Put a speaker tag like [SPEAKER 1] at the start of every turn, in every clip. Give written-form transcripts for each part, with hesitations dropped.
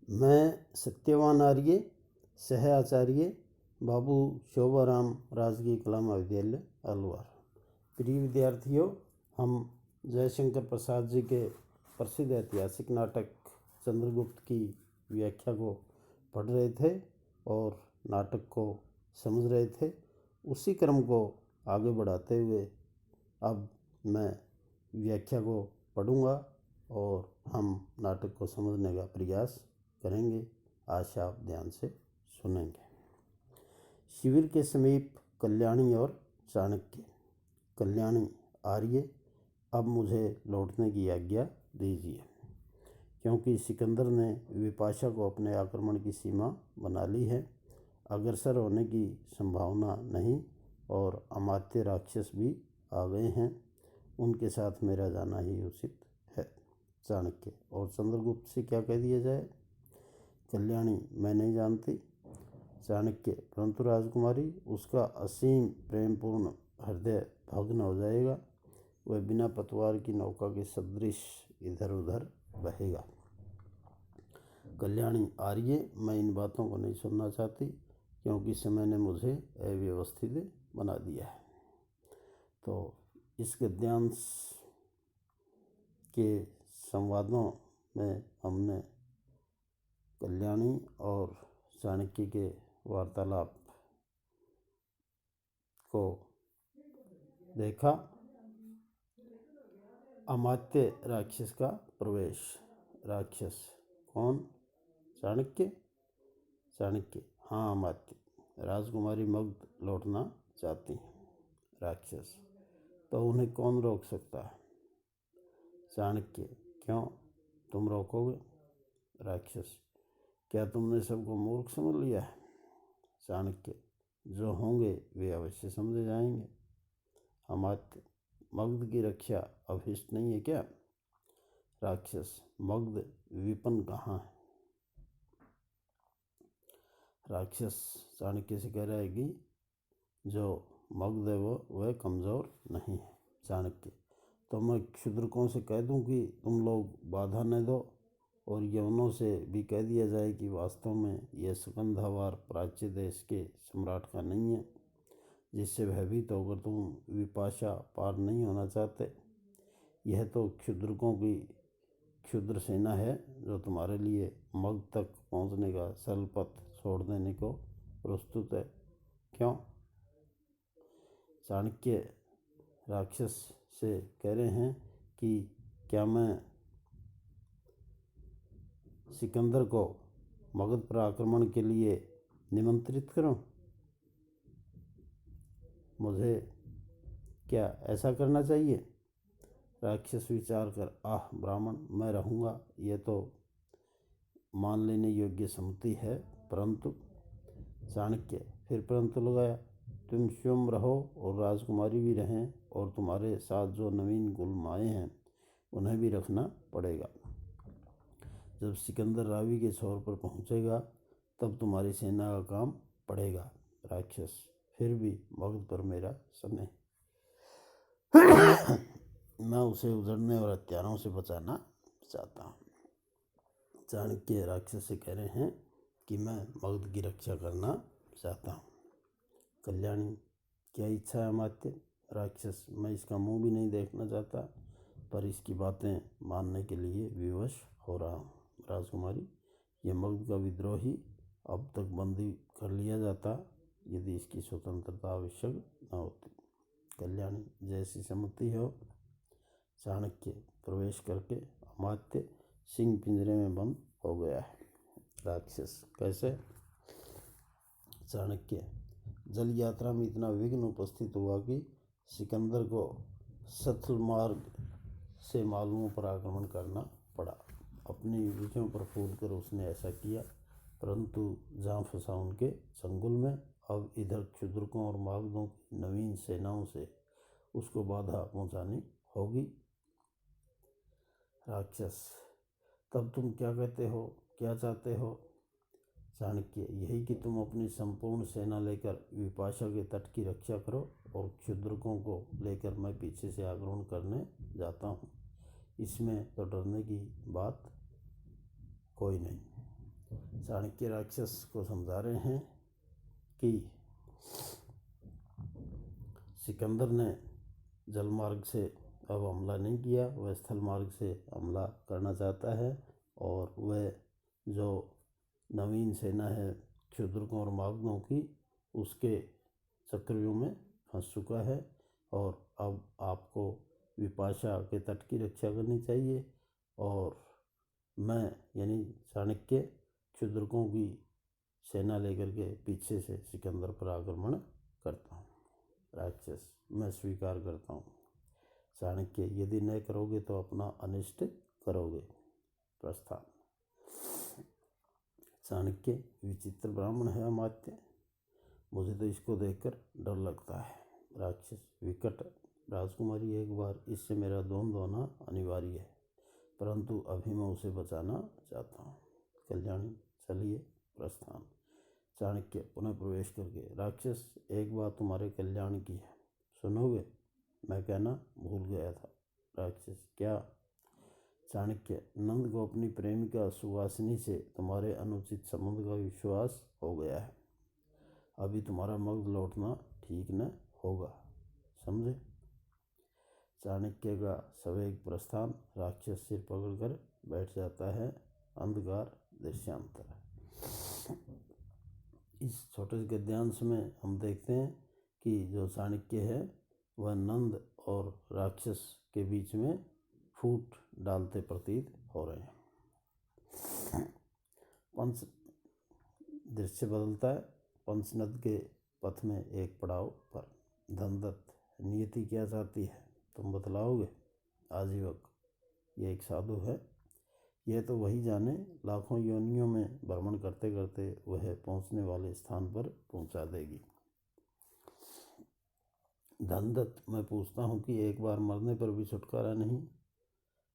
[SPEAKER 1] मैं सत्यवान आर्य, सह आचार्य, बाबू शोभाराम राजकीय कला महाविद्यालय अलवर। प्रिय विद्यार्थियों, हम जयशंकर प्रसाद जी के प्रसिद्ध ऐतिहासिक नाटक चंद्रगुप्त की व्याख्या को पढ़ रहे थे और नाटक को समझ रहे थे। उसी क्रम को आगे बढ़ाते हुए अब मैं व्याख्या को पढ़ूंगा और हम नाटक को समझने का प्रयास करेंगे। आशा आप ध्यान से सुनेंगे। शिविर के समीप कल्याणी और चाणक्य। कल्याणी, आर्य, अब मुझे लौटने की आज्ञा दीजिए, क्योंकि सिकंदर ने विपाशा को अपने आक्रमण की सीमा बना ली है। अग्रसर होने की संभावना नहीं और अमात्य राक्षस भी आ गए हैं। उनके साथ मेरा जाना ही उचित है। चाणक्य, और चंद्रगुप्त से क्या कह दिया जाए? कल्याणी, मैं नहीं जानती। चाणक्य, परंतु राजकुमारी, उसका असीम प्रेमपूर्ण हृदय भग्न हो जाएगा। वह बिना पतवार की नौका के सदृश इधर उधर बहेगा। कल्याणी, आर्य, मैं इन बातों को नहीं सुनना चाहती, क्योंकि समय ने मुझे अव्यवस्थित बना दिया है। तो इस गद्यांश के संवादों में हमने कल्याणी और चाणक्य के वार्तालाप को देखा। अमात्य राक्षस का प्रवेश। राक्षस कौन? चाणक्य। चाणक्य, हाँ अमात्य। राजकुमारी मगध लौटना चाहती हैं। राक्षस, तो उन्हें कौन रोक सकता है? चाणक्य, क्यों, तुम रोकोगे? राक्षस, क्या तुमने सबको मूर्ख समझ लिया है? चाणक्य, जो होंगे वे अवश्य समझे जाएंगे। अमात्य, मगध की रक्षा अभिष्ट नहीं है क्या? राक्षस, मगध विपन्न कहाँ है? राक्षस चाणक्य से कह रहा है कि जो मगध है वह कमज़ोर नहीं है। चाणक्य, तो मैं क्षुद्रकों से कह दूं कि तुम लोग बाधा न दो, और यवनों से भी कह दिया जाए कि वास्तव में यह सुगंधावार प्राच्य देश के सम्राट का नहीं है, जिससे भयभीत होकर तुम विपाशा पार नहीं होना चाहते। यह तो क्षुद्रकों की क्षुद्र सेना है, जो तुम्हारे लिए मगध तक पहुंचने का सरल पथ छोड़ देने को प्रस्तुत है। क्यों? चाणक्य राक्षस से कह रहे हैं कि क्या मैं सिकंदर को मगध पर आक्रमण के लिए निमंत्रित करूं? मुझे क्या ऐसा करना चाहिए? राक्षस विचार कर, आह ब्राह्मण, मैं रहूँगा, यह तो मान लेने योग्य सम्मति है, परंतु। चाणक्य फिर परंतु लगाया, तुम स्वयं रहो और राजकुमारी भी रहें, और तुम्हारे साथ जो नवीन गुलमाए हैं उन्हें भी रखना पड़ेगा। जब सिकंदर रावी के छोर पर पहुंचेगा तब तुम्हारी सेना का काम पड़ेगा। राक्षस, फिर भी मगध पर मेरा स्नेह, मैं उसे उजड़ने और हत्यारों से बचाना चाहता हूँ। चाणक्य राक्षस से कह रहे हैं कि मैं मगध की रक्षा करना चाहता हूँ। कल्याणी, क्या इच्छा है अमात्य? राक्षस, मैं इसका मुंह भी नहीं देखना चाहता, पर इसकी बातें मानने के लिए विवश हो रहा हूँ। राजकुमारी, यह मगध का विद्रोही अब तक बंदी कर लिया जाता यदि इसकी स्वतंत्रता आवश्यक न होती। कल्याणी, जैसी सम्मति हो। चाणक्य प्रवेश करके, अमात्य सिंह पिंजरे में बंद हो गया है। राक्षस, कैसे? चाणक्य, जल यात्रा में इतना विघ्न उपस्थित हुआ कि सिकंदर को सथल मार्ग से मालूमों पर आक्रमण करना पड़ा। अपनी रुचियों पर फूलकर उसने ऐसा किया, परंतु जहाँ फंसा उनके चंगुल में। अब इधर क्षुद्रकों और मागधों की नवीन सेनाओं से उसको बाधा पहुंचानी होगी। राक्षस, तब तुम क्या कहते हो, क्या चाहते हो? चाणक्य, यही कि तुम अपनी संपूर्ण सेना लेकर विपाशा के तट की रक्षा करो, और क्षुद्रकों को लेकर मैं पीछे से आक्रमण करने जाता हूँ। इसमें तो डरने की बात कोई नहीं। चाणक्य राक्षस को समझा रहे हैं कि सिकंदर ने जल मार्ग से अब हमला नहीं किया, वह स्थल मार्ग से हमला करना चाहता है और वह जो नवीन सेना है क्षुद्रकों और मागधों की, उसके चक्रव्यूह में फंस चुका है और अब आपको विपाशा के तट की रक्षा करनी चाहिए और मैं यानी चाणक्य क्षुद्रकों की सेना लेकर के पीछे से सिकंदर पर आक्रमण करता हूँ। राक्षस, मैं स्वीकार करता हूँ। चाणक्य, यदि न करोगे तो अपना अनिष्ट करोगे। प्रस्थान। चाणक्य, विचित्र ब्राह्मण है अमात्य, मुझे तो इसको देखकर डर लगता है। राक्षस, विकट राजकुमारी, एक बार इससे मेरा द्वंद्व होना अनिवार्य है, परंतु अभी मैं उसे बचाना चाहता हूँ। कल्याणी, चलिए। प्रस्थान। चाणक्य पुनः प्रवेश करके, राक्षस, एक बात तुम्हारे कल्याण की है, सुनोगे? मैं कहना भूल गया था। राक्षस, क्या? चाणक्य, नंद को अपनी प्रेमिका सुवासिनी से तुम्हारे अनुचित संबंध का विश्वास हो गया है। अभी तुम्हारा मगध लौटना ठीक न होगा, समझे? चाणक्य का सवेग प्रस्थान। राक्षस सिर पकड़कर बैठ जाता है। अंधकार दृश्यांतर। इस छोटे से गद्यांश में हम देखते हैं कि जो चाणक्य है वह नंद और राक्षस के बीच में फूट डालते प्रतीत हो रहे हैं। पंच दृश्य बदलता है। पंचनद के पथ में एक पड़ाव पर। धनदत्त, नियति क्या चाहती है, तुम बतलाओगे? आजीवक, ये एक साधु है, यह तो वही जाने, लाखों योनियों में भ्रमण करते करते वह पहुंचने वाले स्थान पर पहुंचा देगी। धनदत्त, मैं पूछता हूँ कि एक बार मरने पर भी छुटकारा नहीं,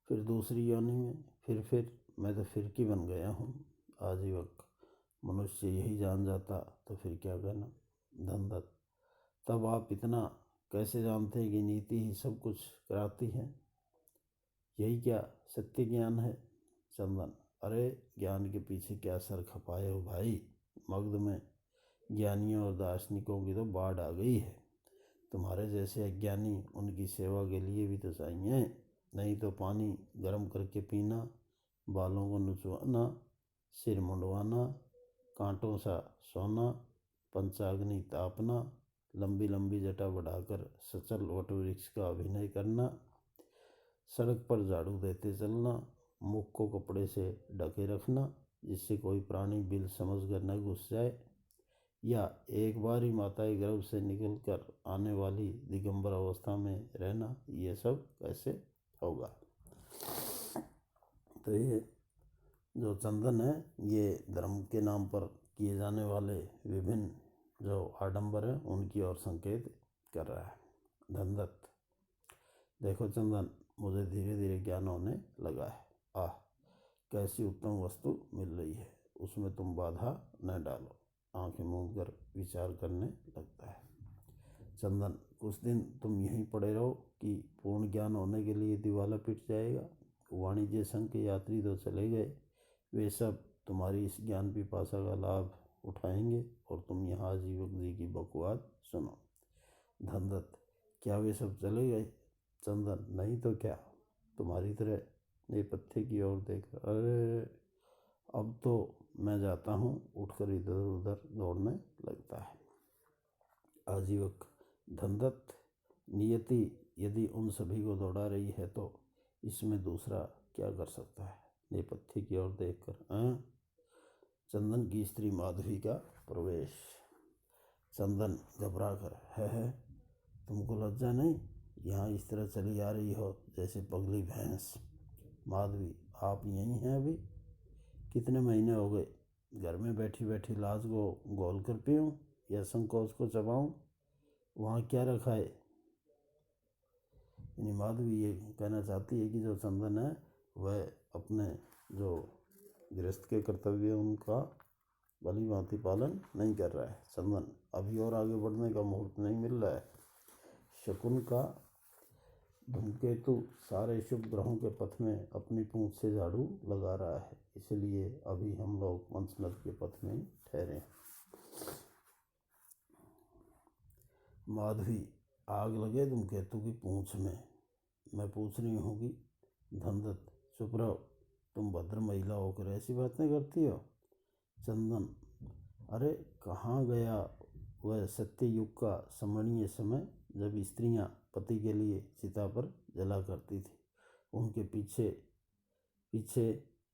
[SPEAKER 1] फिर दूसरी योनि में, फिर मैं तो फिरकी बन गया हूँ। आजीवक, मनुष्य यही जान जाता तो फिर क्या कहना। धनदत्त, तब आप इतना कैसे जानते हैं कि नीति ही सब कुछ कराती है? यही क्या सत्य ज्ञान है? चंदन, अरे ज्ञान के पीछे क्या सर खपाए हो भाई, मगध में ज्ञानियों और दार्शनिकों की तो बाढ़ आ गई है। तुम्हारे जैसे अज्ञानी उनकी सेवा के लिए भी तो चाहिए, नहीं तो पानी गर्म करके पीना, बालों को नुचवाना, सिर मुंडवाना, कांटों सा सोना, पंचाग्नि तापना, लंबी लंबी जटा बढ़ाकर सचल वटवृक्ष का अभिनय करना, सड़क पर झाड़ू देते चलना, मुख को कपड़े से ढके रखना जिससे कोई प्राणी बिल समझकर न घुस जाए, या एक बार ही माताएं गर्भ से निकलकर आने वाली दिगंबर अवस्था में रहना, ये सब कैसे होगा? तो ये जो चंदन है ये धर्म के नाम पर किए जाने वाले विभिन्न जो आडंबर हैं उनकी ओर संकेत कर रहा है। धनदत्त, देखो चंदन, मुझे धीरे धीरे ज्ञान होने लगा है। आह, कैसी उत्तम वस्तु मिल रही है, उसमें तुम बाधा न डालो। आंखें मूंद कर विचार करने लगता है। चंदन, कुछ दिन तुम यहीं पड़े रहो कि पूर्ण ज्ञान होने के लिए दिवाला पिट जाएगा। वाणिज्य संघ के यात्री तो चले गए, वे सब तुम्हारी इस ज्ञान पिपासा का लाभ उठाएंगे और तुम यहाँ आजीवक जी की बकवाद सुनो। धनदत्त, क्या वे सब चले गए? चंदन, नहीं तो क्या, तुम्हारी तरह नेपथ्य की ओर देख, अरे अब तो मैं जाता हूँ, उठकर इधर उधर दौड़ने लगता है। आजीवक, धनदत्त, नियति यदि उन सभी को दौड़ा रही है तो इसमें दूसरा क्या कर सकता है? नेपथ्य की ओर देखकर। चंदन की स्त्री माधवी का प्रवेश। चंदन घबरा कर, है तुमको लज्जा नहीं? यहाँ इस तरह चली आ रही हो जैसे पगली भैंस। माधवी, आप यहीं हैं अभी? कितने महीने हो गए? घर में बैठी बैठी लाज को गोल कर पीऊँ या संकोच को चबाऊँ? वहाँ क्या रखा है? यानी माधवी ये कहना चाहती है कि जो चंदन है वह अपने जो गृहस्थ के कर्तव्य उनका भली भांति पालन नहीं कर रहा है। चंदन, अभी और आगे बढ़ने का मुहूर्त नहीं मिल रहा है। शकुन का धूमकेतु सारे शुभ ग्रहों के पथ में अपनी पूंछ से झाड़ू लगा रहा है, इसलिए अभी हम लोग मंचनद के पथ में ठहरे हैं। माधवी, आग लगे धूमकेतु की पूंछ में। मैं पूछ रही हूँ कि धनदत्त, चुप रहो, तुम भद्र महिला होकर ऐसी बातें करती हो। चंदन, अरे कहाँ गया वह सत्ययुग का स्मरणीय समय जब स्त्रियां पति के लिए चिता पर जला करती थी, उनके पीछे पीछे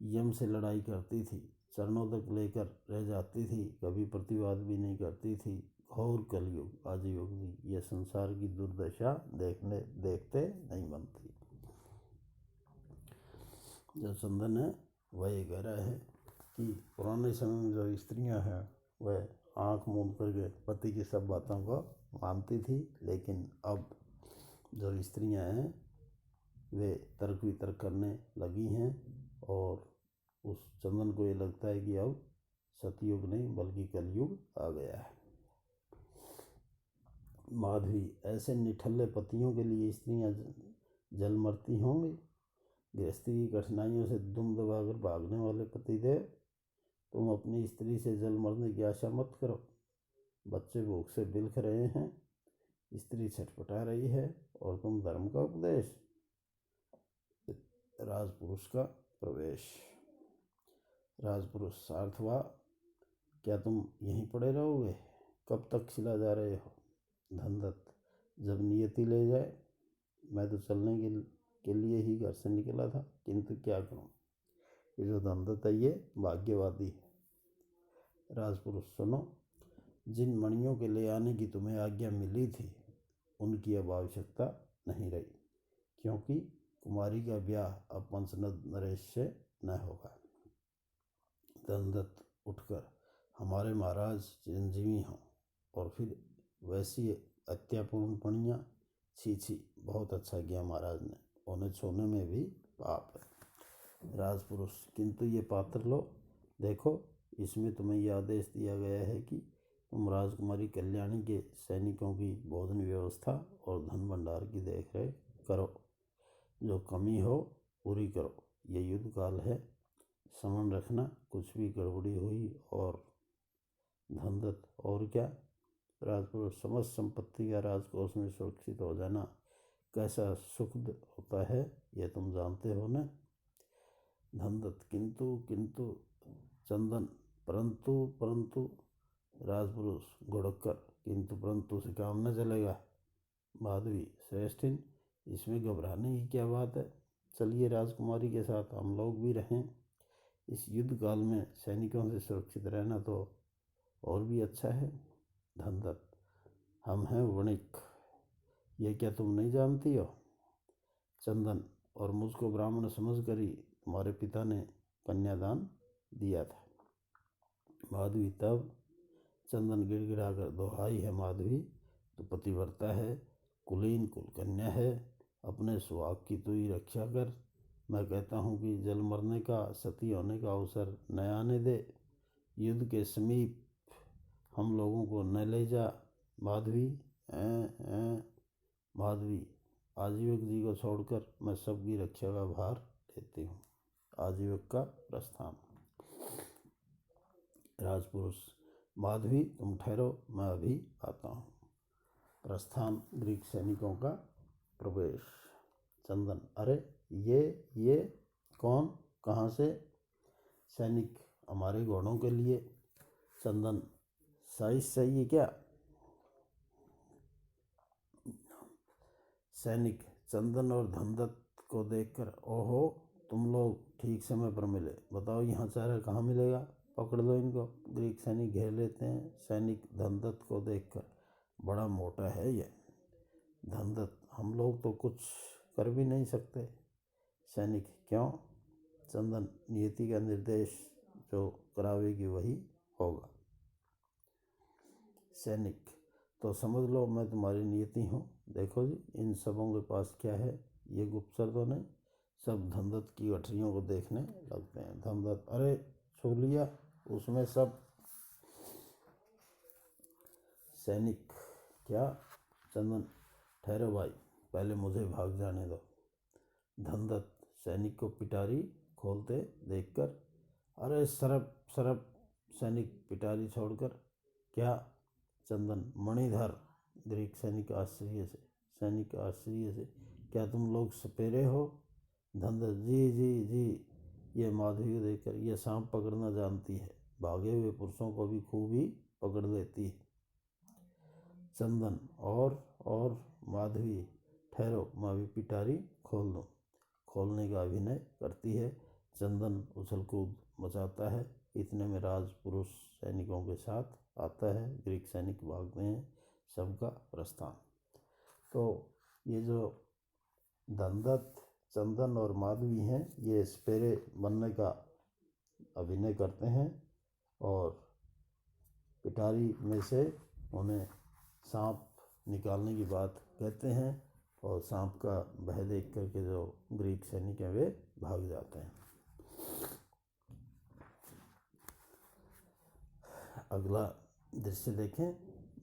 [SPEAKER 1] यम से लड़ाई करती थी, चरणों तक लेकर रह जाती थी, कभी प्रतिवाद भी नहीं करती थी। घोर कलयुग आजीवन जी, यह संसार की दुर्दशा देखते नहीं बनती। जो चंदन है वह ये कह रहा है कि पुराने समय में जो स्त्रियां हैं वह आँख मूंद करके पति की सब बातों को मानती थी, लेकिन अब जो स्त्रियां हैं वे तर्क वितर्क करने लगी हैं और उस चंदन को ये लगता है कि अब सतयुग नहीं बल्कि कलयुग आ गया है। माधवी, ऐसे निठल्ले पतियों के लिए स्त्रियां जल मरती होंगी। गृहस्थी की कठिनाइयों से दुम दबाकर भागने वाले पतिदेव, तुम अपनी स्त्री से जल मरने की आशा मत करो। बच्चे भूख से बिलख रहे हैं, स्त्री छटपटा रही है और तुम धर्म का उपदेश। राजपुरुष का प्रवेश। राजपुरुष, सार्थवा, क्या तुम यहीं पड़े रहोगे? कब तक खिला जा रहे हो? धनदत्त, जब नियति ले जाए। मैं तो चलने के लिए ही घर से निकला था, किंतु क्या करूं, ये जो धनदत्त है ये भाग्यवादी है। राजपुरुष, सुनो, जिन मणियों के ले आने की तुम्हें आज्ञा मिली थी उनकी अब आवश्यकता नहीं रही, क्योंकि कुमारी का ब्याह अब पंचनद नरेश से न होगा। धनदत्त उठकर, हमारे महाराज चिरंजीवी हों और फिर वैसी हत्यापूर्ण पणियाँ, छी, बहुत अच्छा किया महाराज ने, उन्हें छूने में भी पाप है। राजपुरुष, किंतु ये पात्र लो, देखो इसमें तुम्हें यह आदेश दिया गया है कि तुम राजकुमारी कल्याणी के सैनिकों की भोजन व्यवस्था और धन भंडार की देखरेख करो, जो कमी हो पूरी करो। ये युद्ध काल है, समन रखना, कुछ भी गड़बड़ी हुई और। धनदत्त, और क्या? राजपुरुष, समस्त संपत्ति का राजकोष में सुरक्षित हो जाना कैसा सुखद होता है यह तुम जानते हो न। धनदत्त, किंतु। चंदन, परंतु। राजपुरुष गुड़कर, किंतु परंतु से काम न चलेगा। माधवी, श्रेष्ठिन, इसमें घबराने की क्या बात है? चलिए राजकुमारी के साथ हम लोग भी रहें। इस युद्ध काल में सैनिकों से सुरक्षित रहना तो और भी अच्छा है। धनदत्त, हम हैं वणिक, ये क्या तुम नहीं जानती हो? चंदन, और मुझको ब्राह्मण समझ कर ही तुम्हारे पिता ने कन्यादान दिया था। माधवी, तब? चंदन गिड़गिड़ाकर, दोहाई है माधवी, तो पतिव्रता है, कुलीन कुलकन्या है, अपने सुहाग की तू ही रक्षा कर। मैं कहता हूँ कि जल मरने का, सती होने का अवसर न आने दे। युद्ध के समीप हम लोगों को न ले जा। माधवी, माधवी, आजीवक जी को छोड़कर मैं सबकी रक्षा का भार लेती हूँ। आजीवक का प्रस्थान। राजपुरुष, माधवी तुम ठहरो, मैं अभी आता हूँ। प्रस्थान, ग्रीक सैनिकों का प्रवेश। चंदन, अरे ये कौन, कहाँ से? सैनिक, हमारे घोड़ों के लिए। चंदन, साइज सही है क्या? सैनिक, चंदन और धनदत्त को देखकर, ओहो, तुम लोग ठीक समय पर मिले, बताओ यहाँ चारा कहाँ मिलेगा? पकड़ लो इनको। ग्रीक सैनिक घेर लेते हैं। सैनिक धनदत्त को देखकर, बड़ा मोटा है ये। धनदत्त, हम लोग तो कुछ कर भी नहीं सकते। सैनिक, क्यों? चंदन, नियति का निर्देश जो करावेगी वही होगा। सैनिक, तो समझ लो मैं तुम्हारी नियति हूँ। देखो जी, इन सबों के पास क्या है, ये गुप्तचर तो नहीं। सब धनदत्त की गठरियों को देखने लगते हैं। धनदत्त, अरे छू लिया उसमें सब। सैनिक, क्या? चंदन, ठहरो भाई, पहले मुझे भाग जाने दो। धनदत्त सैनिक को पिटारी खोलते देखकर, अरे सरप सरप। सैनिक पिटारी छोड़कर, क्या? चंदन, मणिधर। ग्रीक सैनिक आश्चर्य से, क्या तुम लोग सपेरे हो? धनदत्त, जी जी जी। ये माधवी देखकर, यह सांप पकड़ना जानती है, भागे हुए पुरुषों को भी खूब ही पकड़ लेती है। चंदन, और माधवी, ठहरो, मैं भी पिटारी खोल दूं। खोलने का अभिनय करती है। चंदन उछल कूद मचाता है। इतने में राज पुरुष सैनिकों के साथ आता है। ग्रीक सैनिक भागते हैं। सबका प्रस्थान। तो ये जो धनदत्त, चंदन और माधवी हैं, ये सपेरे बनने का अभिनय करते हैं और पिटारी में से उन्हें सांप निकालने की बात कहते हैं और सांप का भय देख करके जो ग्रीक सैनिक हैं वे भाग जाते हैं। अगला दृश्य देखें।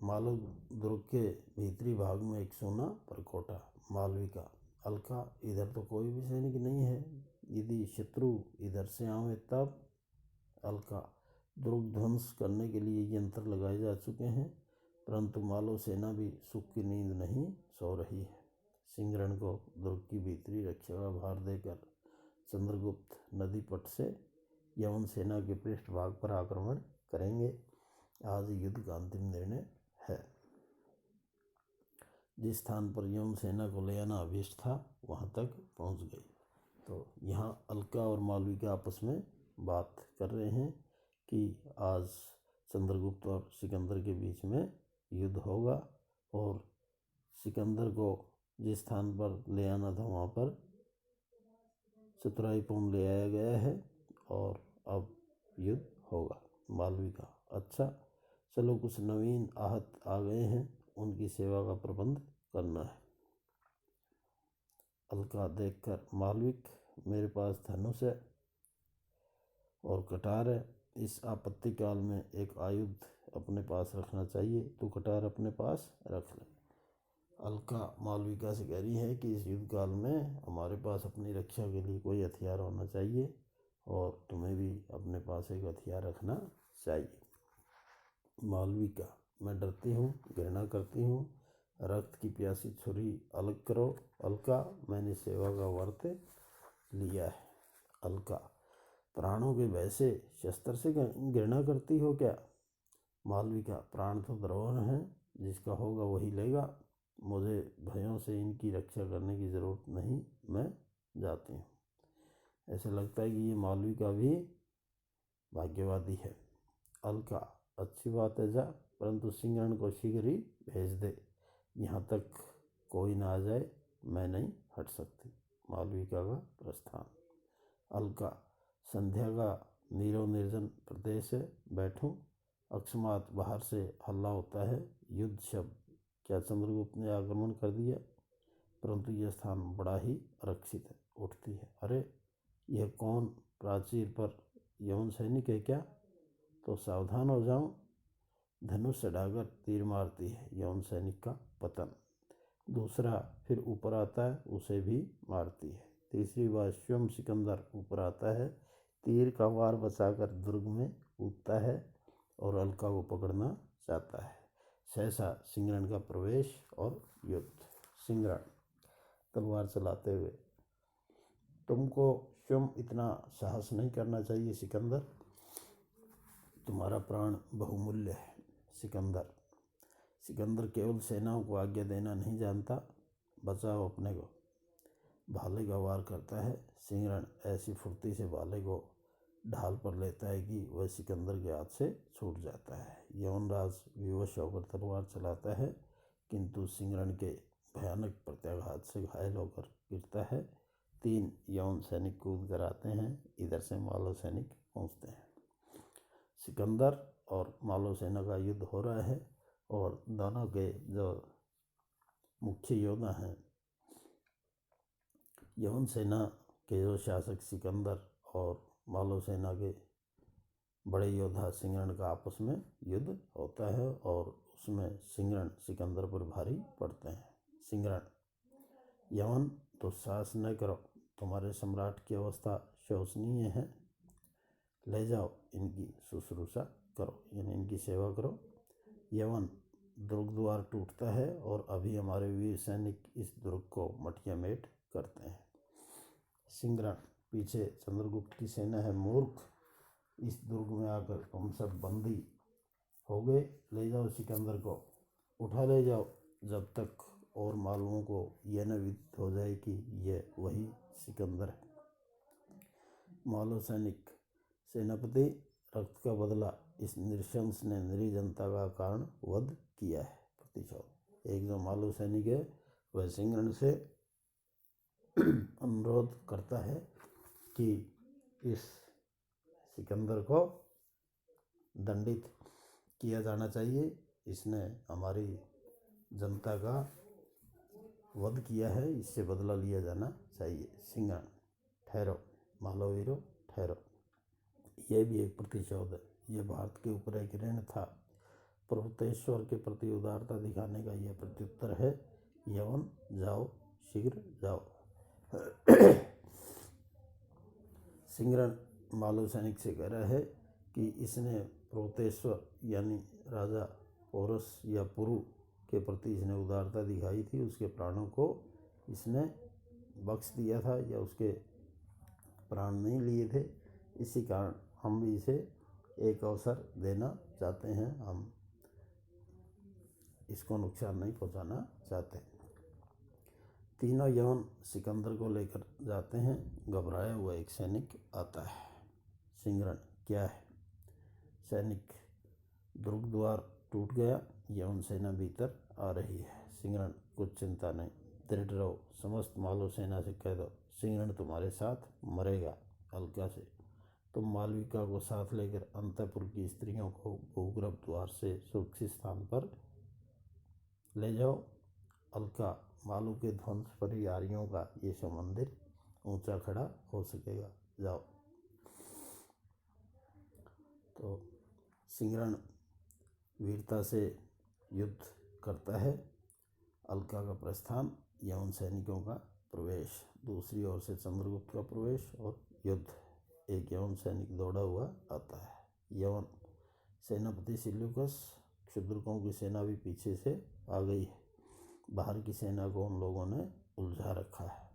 [SPEAKER 1] मालव दुर्ग के भीतरी भाग में एक सोना परकोटा। मालविका, अलका, इधर तो कोई भी सैनिक नहीं है, यदि शत्रु इधर से आवे तब। अलका, दुर्ग ध्वंस करने के लिए यंत्र लगाए जा चुके हैं, परंतु मालव सेना भी सुख की नींद नहीं सो रही है। सिंगरण को दुर्ग की भीतरी रक्षा का भार देकर चंद्रगुप्त नदी पट से यवन सेना के पृष्ठभाग पर आक्रमण करेंगे। आज युद्ध का अंतिम निर्णय है। जिस स्थान पर यवन सेना को ले आना अभीष्ट था वहां तक पहुंच गई। तो यहाँ अलका और मालविका आपस में बात कर रहे हैं कि आज चंद्रगुप्त और सिकंदर के बीच में युद्ध होगा और सिकंदर को जिस स्थान पर ले आना था वहाँ पर चतुराईपूर्ण ले आया गया है और अब युद्ध होगा। मालविका, अच्छा, चलो कुछ नवीन आहत आ गए हैं, उनकी सेवा का प्रबंध करना है। अलका देखकर, मालविक, मेरे पास धनुष है और कटार है, इस आपत्ति काल में एक आयुध अपने पास रखना चाहिए, तू कटार अपने पास रख ले। अलका मालविका से कह रही है कि इस युद्ध काल में हमारे पास अपनी रक्षा के लिए कोई हथियार होना चाहिए और तुम्हें भी अपने पास एक हथियार रखना चाहिए। मालविका, मैं डरती हूँ, घृणा करती हूँ, रक्त की प्यासी छुरी अलग करो। अलका, मैंने सेवा का व्रत लिया है। अलका, प्राणों के भय से शस्त्र से घृणा करती हो क्या? मालविका, प्राण तो धरोहर हैं, जिसका होगा वही लेगा, मुझे भयों से इनकी रक्षा करने की ज़रूरत नहीं, मैं जाती हूँ। ऐसा लगता है कि ये मालविका भी भाग्यवादी है। अलका, अच्छी बात है, जा, परंतु सिंगरण को शीघ्र ही भेज दे, यहाँ तक कोई ना आ जाए, मैं नहीं हट सकती। मालविका का प्रस्थान। अलका, संध्या का नीरव निर्जन प्रदेश है, बैठूं। अकस्मात बाहर से हल्ला होता है, युद्ध शब्द। क्या चंद्रगुप्त ने आक्रमण कर दिया? परंतु यह स्थान बड़ा ही आरक्षित है। उठती है, अरे यह कौन? प्राचीर पर यवन सैनिक है क्या? तो सावधान हो जाऊं। धनुष चढ़ाकर तीर मारती है, यवन सैनिक का पतन। दूसरा फिर ऊपर आता है, उसे भी मारती है। तीसरी बार स्वयं सिकंदर ऊपर आता है, तीर का वार बचाकर दुर्ग में कूदता है और अलका को पकड़ना चाहता है। सहसा सिंगरण का प्रवेश और युद्ध। सिंगरण तलवार चलाते हुए, तुमको स्वयं इतना साहस नहीं करना चाहिए सिकंदर, तुम्हारा प्राण बहुमूल्य है। सिकंदर केवल सेनाओं को आज्ञा देना नहीं जानता, बचाओ अपने को। भाले का वार करता है। सिंगरण ऐसी फुर्ती से भाले को ढाल पर लेता है कि वह सिकंदर के हाथ से छूट जाता है। यवनराज विवश होकर तलवार चलाता है, किंतु सिंगरण के भयानक प्रत्याघात से घायल होकर गिरता है। 3 यवन सैनिक कूद कर आते हैं, इधर से मालव सैनिक पहुंचते हैं। सिकंदर और मालव सेना का युद्ध हो रहा है और दोनों के जो मुख्य योद्धा हैं, यवन सेना के जो शासक सिकंदर और मालव सेना के बड़े योद्धा सिंगरण का आपस में युद्ध होता है और उसमें सिंगरण सिकंदर पर भारी पड़ते हैं। सिंगरण, यवन दुस्साहस न करो, तुम्हारे सम्राट की अवस्था शोचनीय है। ले जाओ, इनकी शुश्रूषा करो, यानी इनकी सेवा करो। यवन दुर्ग द्वार टूटता है और अभी हमारे वीर सैनिक इस दुर्ग को मटियामेट करते हैं। सिंगरण, पीछे चंद्रगुप्त की सेना है मूर्ख, इस दुर्ग में आकर तुम सब बंदी हो गए। ले जाओ सिकंदर को, उठा ले जाओ, जब तक और मालूमों को यह न विदित हो जाए कि यह वही सिकंदर है। मालो सैनिक, सेनापति, रक्त का बदला इस नृशंस ने निरी जनता का कारण वध किया है। प्रतिशोध, एक जो मालो सैनिक है वह सिंगरण से अनुरोध करता है कि इस सिकंदर को दंडित किया जाना चाहिए, इसने हमारी जनता का वध किया है, इससे बदला लिया जाना चाहिए। सिंगरण, ठहरो मालवीरो ठहरो। यह भी एक प्रतिशोध है, यह भारत के ऊपर एक ऋण था। पर्वतेश्वर के प्रति उदारता दिखाने का यह प्रत्युत्तर है। यवन जाओ, शीघ्र जाओ। सिंगरण मालो सैनिक से कह रहा है कि इसने पर्वतेश्वर यानी राजा पोरस या पुरु के प्रति इसने उदारता दिखाई थी, उसके प्राणों को इसने बख्श दिया था या उसके प्राण नहीं लिए थे। इसी कारण हम भी इसे एक अवसर देना चाहते हैं, हम इसको नुकसान नहीं पहुंचाना चाहते। तीनों यवन सिकंदर को लेकर जाते हैं। घबराया हुआ एक सैनिक आता है। सिंगरण, क्या है? सैनिक, दुर्ग द्वार टूट गया, यवन सेना भीतर आ रही है। सिंगरण, कुछ चिंता नहीं, दृढ़ रहो, समस्त मालो सेना से कह दो सिंगरण तुम्हारे साथ मरेगा। अलका से, तुम मालविका को साथ लेकर अंतपुर की स्त्रियों को भूगर्भ द्वार से सुरक्षित स्थान पर ले जाओ। अलका, मालू के ध्वंस पर ही आर्यों का ये शव मंदिर ऊंचा खड़ा हो सकेगा, जाओ। तो सिंगरण वीरता से युद्ध करता है। अलका का प्रस्थान, यवन सैनिकों का प्रवेश, दूसरी ओर से चंद्रगुप्त का प्रवेश और युद्ध। एक यवन सैनिक दौड़ा हुआ आता है। यवन सेनापति सिल्यूकस, क्षुद्रकों की सेना भी पीछे से आ गई है, बाहर की सेना को उन लोगों ने उलझा रखा है।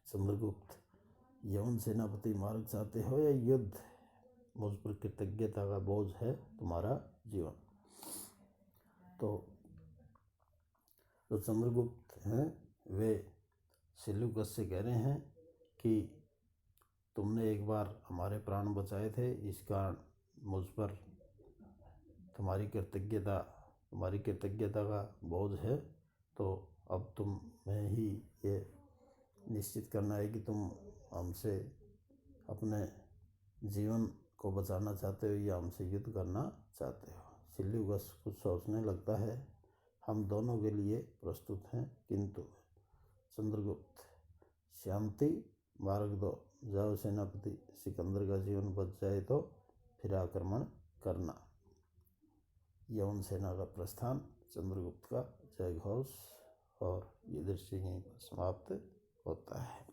[SPEAKER 1] चंद्रगुप्त, यवन सेनापति मार्ग चाहते हो या युद्ध? मुझ पर कृतज्ञता का बोझ है तुम्हारा जीवन। तो जो चंद्रगुप्त हैं वे सिल्यूकस से कह रहे हैं कि तुमने एक बार हमारे प्राण बचाए थे, इस कारण मुझ पर तुम्हारी कृतज्ञता का बोझ है। तो अब तुम्हें ही ये निश्चित करना है कि तुम हमसे अपने जीवन को बचाना चाहते हो या हमसे युद्ध करना चाहते हो। सिल्यूकस कुछ सोचने लगता है, हम दोनों के लिए प्रस्तुत हैं, किंतु चंद्रगुप्त, शांति मार्ग दो, जाओ सेनापति, सिकंदर का जीवन बच जाए तो फिर आक्रमण करना। यवन सेना का प्रस्थान, चंद्रगुप्त का जय घोष, और ये दृश्य यहीं पर समाप्त होता है।